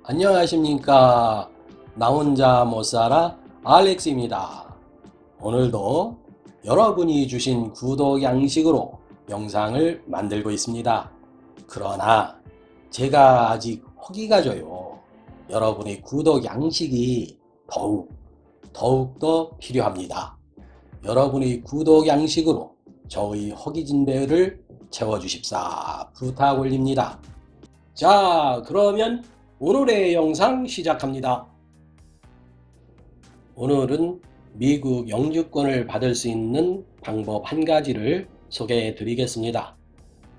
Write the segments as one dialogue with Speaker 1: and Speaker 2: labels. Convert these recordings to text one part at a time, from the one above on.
Speaker 1: 안녕하십니까. 나 혼자 못 살아 알렉스입니다. 오늘도 여러분이 주신 구독 양식으로 영상을 만들고 있습니다. 그러나 제가 아직 허기가 져요. 여러분의 구독 양식이 더욱더 필요합니다. 여러분의 구독 양식으로 저의 허기진 배를 채워주십사 부탁 올립니다. 자, 그러면 오늘의 영상 시작합니다. 오늘은 미국 영주권을 받을 수 있는 방법 한 가지를 소개해 드리겠습니다.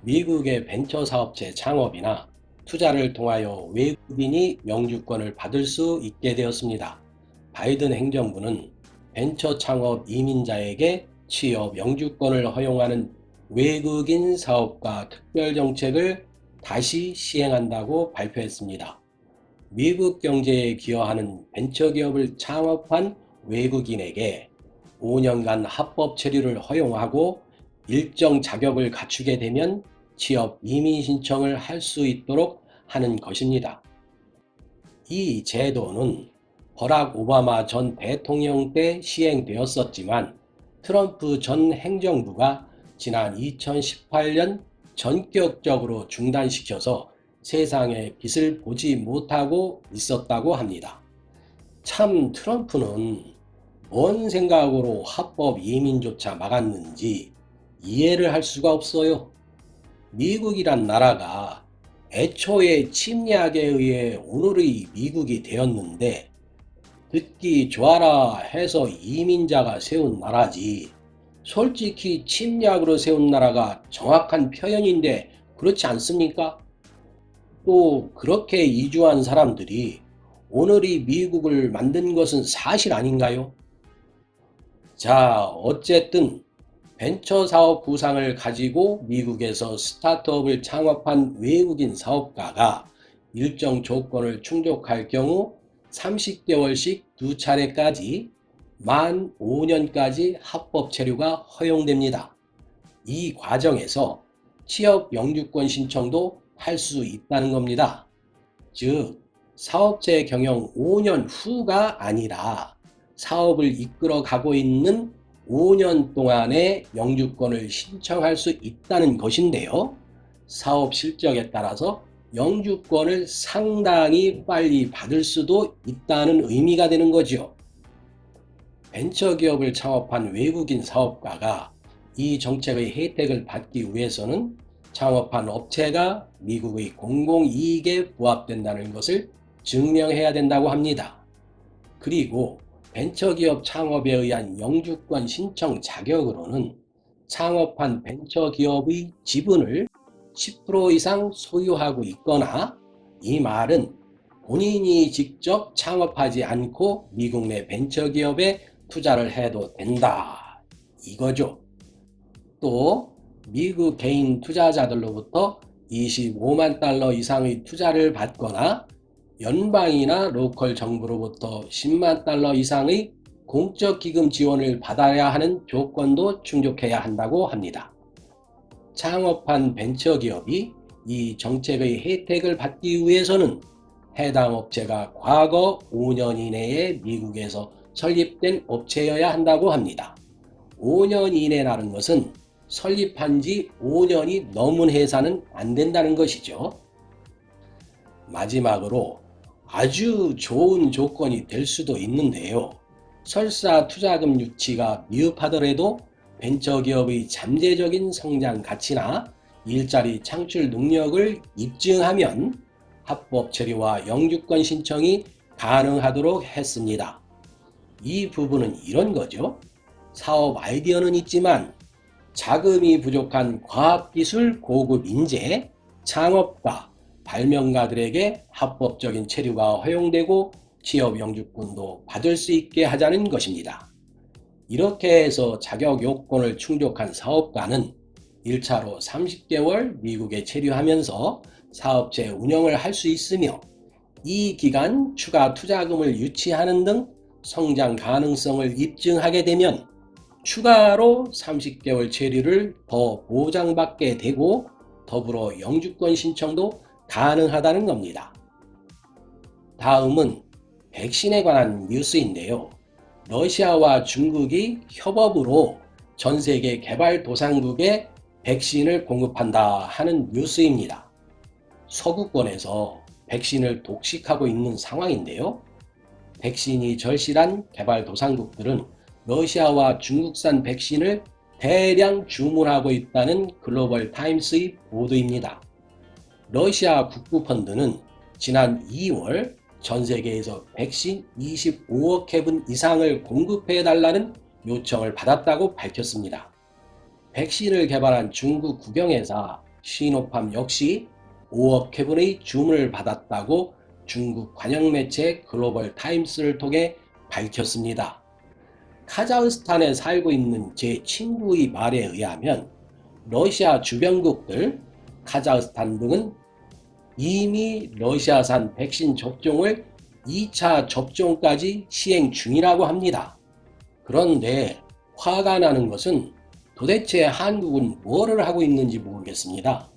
Speaker 1: 미국의 벤처 사업체 창업이나 투자를 통하여 외국인이 영주권을 받을 수 있게 되었습니다. 바이든 행정부는 벤처 창업 이민자에게 취업 영주권을 허용하는 외국인 사업가 특별정책을 다시 시행한다고 발표했습니다. 미국 경제에 기여하는 벤처기업을 창업한 외국인에게 5년간 합법 체류를 허용하고 일정 자격을 갖추게 되면 취업 이민 신청을 할 수 있도록 하는 것입니다. 이 제도는 버락 오바마 전 대통령 때 시행되었었지만 트럼프 전 행정부가 지난 2018년 전격적으로 중단시켜서 세상의 빛을 보지 못하고 있었다고 합니다. 참 트럼프는 뭔 생각으로 합법 이민조차 막았는지 이해를 할 수가 없어요. 미국이란 나라가 애초에 침략에 의해 오늘의 미국이 되었는데 듣기 좋아라 해서 이민자가 세운 나라지, 솔직히 침략으로 세운 나라가 정확한 표현인데 그렇지 않습니까? 또 그렇게 이주한 사람들이 오늘의 미국을 만든 것은 사실 아닌가요? 자, 어쨌든 벤처 사업 구상을 가지고 미국에서 스타트업을 창업한 외국인 사업가가 일정 조건을 충족할 경우 30개월씩 2차례까지 만 5년까지 합법 체류가 허용됩니다. 이 과정에서 취업 영주권 신청도 할 수 있다는 겁니다. 즉, 사업체 경영 5년 후가 아니라 사업을 이끌어 가고 있는 5년 동안의 영주권을 신청할 수 있다는 것인데요. 사업 실적에 따라서 영주권을 상당히 빨리 받을 수도 있다는 의미가 되는 거죠. 벤처기업을 창업한 외국인 사업가가 이 정책의 혜택을 받기 위해서는 창업한 업체가 미국의 공공이익에 부합된다는 것을 증명해야 된다고 합니다. 그리고 벤처기업 창업에 의한 영주권 신청 자격으로는 창업한 벤처기업의 지분을 10% 이상 소유하고 있거나, 이 말은 본인이 직접 창업하지 않고 미국 내 벤처기업에 투자를 해도 된다, 이거죠. 또 미국 개인 투자자들로부터 25만 달러 이상의 투자를 받거나 연방이나 로컬 정부로부터 10만 달러 이상의 공적 기금 지원을 받아야 하는 조건도 충족해야 한다고 합니다. 창업한 벤처기업이 이 정책의 혜택을 받기 위해서는 해당 업체가 과거 5년 이내에 미국에서 설립된 업체여야 한다고 합니다. 5년 이내라는 것은 설립한 지 5년이 넘은 회사는 안 된다는 것이죠. 마지막으로 아주 좋은 조건이 될 수도 있는데요. 설사 투자금 유치가 미흡하더라도 벤처기업의 잠재적인 성장 가치나 일자리 창출 능력을 입증하면 합법 체류와 영주권 신청이 가능하도록 했습니다. 이 부분은 이런 거죠. 사업 아이디어는 있지만 자금이 부족한 과학기술 고급 인재, 창업가, 발명가들에게 합법적인 체류가 허용되고 취업 영주권도 받을 수 있게 하자는 것입니다. 이렇게 해서 자격 요건을 충족한 사업가는 1차로 30개월 미국에 체류하면서 사업체 운영을 할 수 있으며, 이 기간 추가 투자금을 유치하는 등 성장 가능성을 입증하게 되면 추가로 30개월 체류를 더 보장받게 되고 더불어 영주권 신청도 가능하다는 겁니다. 다음은 백신에 관한 뉴스인데요. 러시아와 중국이 협업으로 전 세계 개발도상국에 백신을 공급한다 하는 뉴스입니다. 서구권에서 백신을 독식하고 있는 상황인데요. 백신이 절실한 개발도상국들은 러시아와 중국산 백신을 대량 주문하고 있다는 글로벌 타임스의 보도입니다. 러시아 국부펀드는 지난 2월 전 세계에서 백신 25억 회분 이상을 공급해달라는 요청을 받았다고 밝혔습니다. 백신을 개발한 중국 국영회사 시노팜 역시 5억 회분의 주문을 받았다고 중국 관영매체 글로벌 타임스를 통해 밝혔습니다. 카자흐스탄에 살고 있는 제 친구의 말에 의하면 러시아 주변국들, 카자흐스탄 등은 이미 러시아산 백신 접종을 2차 접종까지 시행 중이라고 합니다. 그런데 화가 나는 것은 도대체 한국은 뭐를 하고 있는지 모르겠습니다.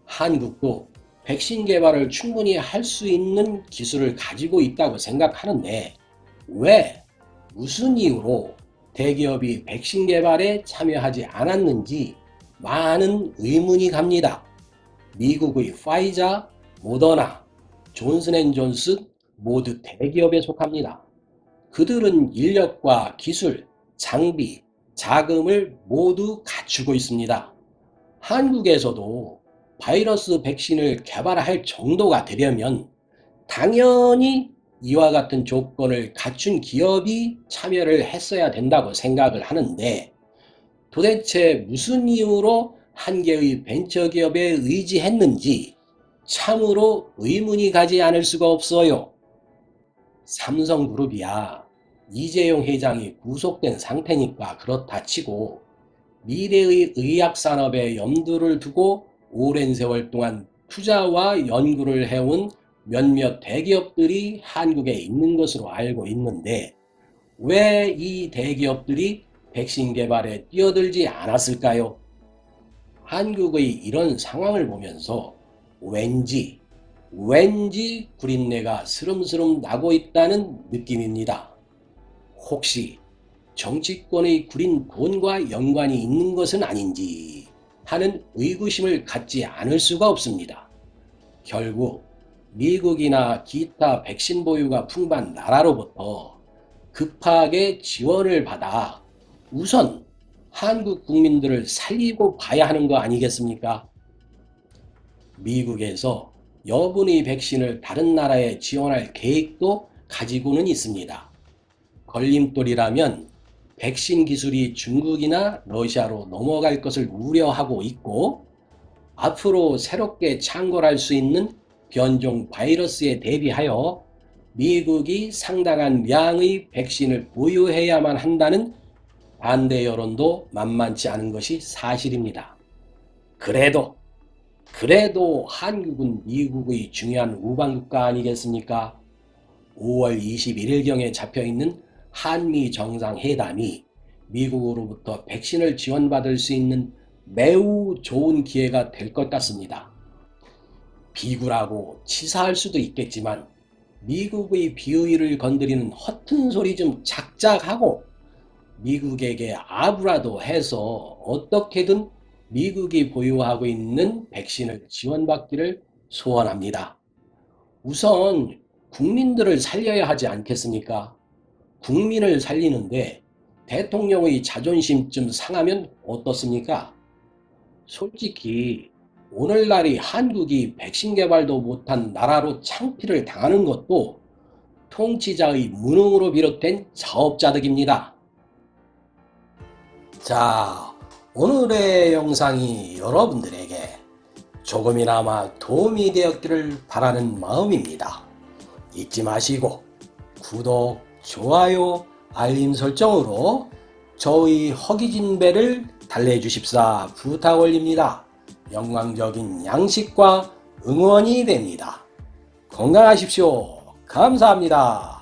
Speaker 1: 한국도 백신 개발을 충분히 할 수 있는 기술을 가지고 있다고 생각하는데 왜, 무슨 이유로 대기업이 백신 개발에 참여하지 않았는지 많은 의문이 갑니다. 미국의 파이자, 모더나, 존슨앤존슨 모두 대기업에 속합니다. 그들은 인력과 기술, 장비, 자금을 모두 갖추고 있습니다. 한국에서도 바이러스 백신을 개발할 정도가 되려면 당연히 이와 같은 조건을 갖춘 기업이 참여를 했어야 된다고 생각을 하는데 도대체 무슨 이유로 한 개의 벤처기업에 의지했는지 참으로 의문이 가지 않을 수가 없어요. 삼성그룹이야 이재용 회장이 구속된 상태니까 그렇다 치고 미래의 의학산업에 염두를 두고 오랜 세월 동안 투자와 연구를 해온 몇몇 대기업들이 한국에 있는 것으로 알고 있는데 왜 이 대기업들이 백신 개발에 뛰어들지 않았을까요? 한국의 이런 상황을 보면서 왠지 구린내가 스름스름 나고 있다는 느낌입니다. 혹시 정치권의 구린 돈과 연관이 있는 것은 아닌지 하는 의구심을 갖지 않을 수가 없습니다. 결국 미국이나 기타 백신 보유가 풍부한 나라로부터 급하게 지원을 받아 우선 한국 국민들을 살리고 봐야 하는 거 아니겠습니까? 미국에서 여분의 백신을 다른 나라에 지원할 계획도 가지고는 있습니다. 걸림돌이라면 백신 기술이 중국이나 러시아로 넘어갈 것을 우려하고 있고 앞으로 새롭게 창궐할 수 있는 변종 바이러스에 대비하여 미국이 상당한 양의 백신을 보유해야만 한다는 반대 여론도 만만치 않은 것이 사실입니다. 그래도 한국은 미국의 중요한 우방국가 아니겠습니까? 5월 21일경에 잡혀있는 한미 정상회담이 미국으로부터 백신을 지원받을 수 있는 매우 좋은 기회가 될 것 같습니다. 비굴하고 치사할 수도 있겠지만 미국의 비의를 건드리는 허튼 소리 좀 작작하고 미국에게 아부라도 해서 어떻게든 미국이 보유하고 있는 백신을 지원받기를 소원합니다. 우선 국민들을 살려야 하지 않겠습니까? 국민을 살리는데 대통령의 자존심 좀 상하면 어떻습니까? 솔직히 오늘날이 한국이 백신 개발도 못한 나라로 창피를 당하는 것도 통치자의 무능으로 비롯된 자업자득입니다. 자, 오늘의 영상이 여러분들에게 조금이나마 도움이 되었기를 바라는 마음입니다. 잊지 마시고 구독, 좋아요, 알림 설정으로 저의 허기진 배를 달래주십사 부탁 올립니다. 영광적인 양식과 응원이 됩니다. 건강하십시오. 감사합니다.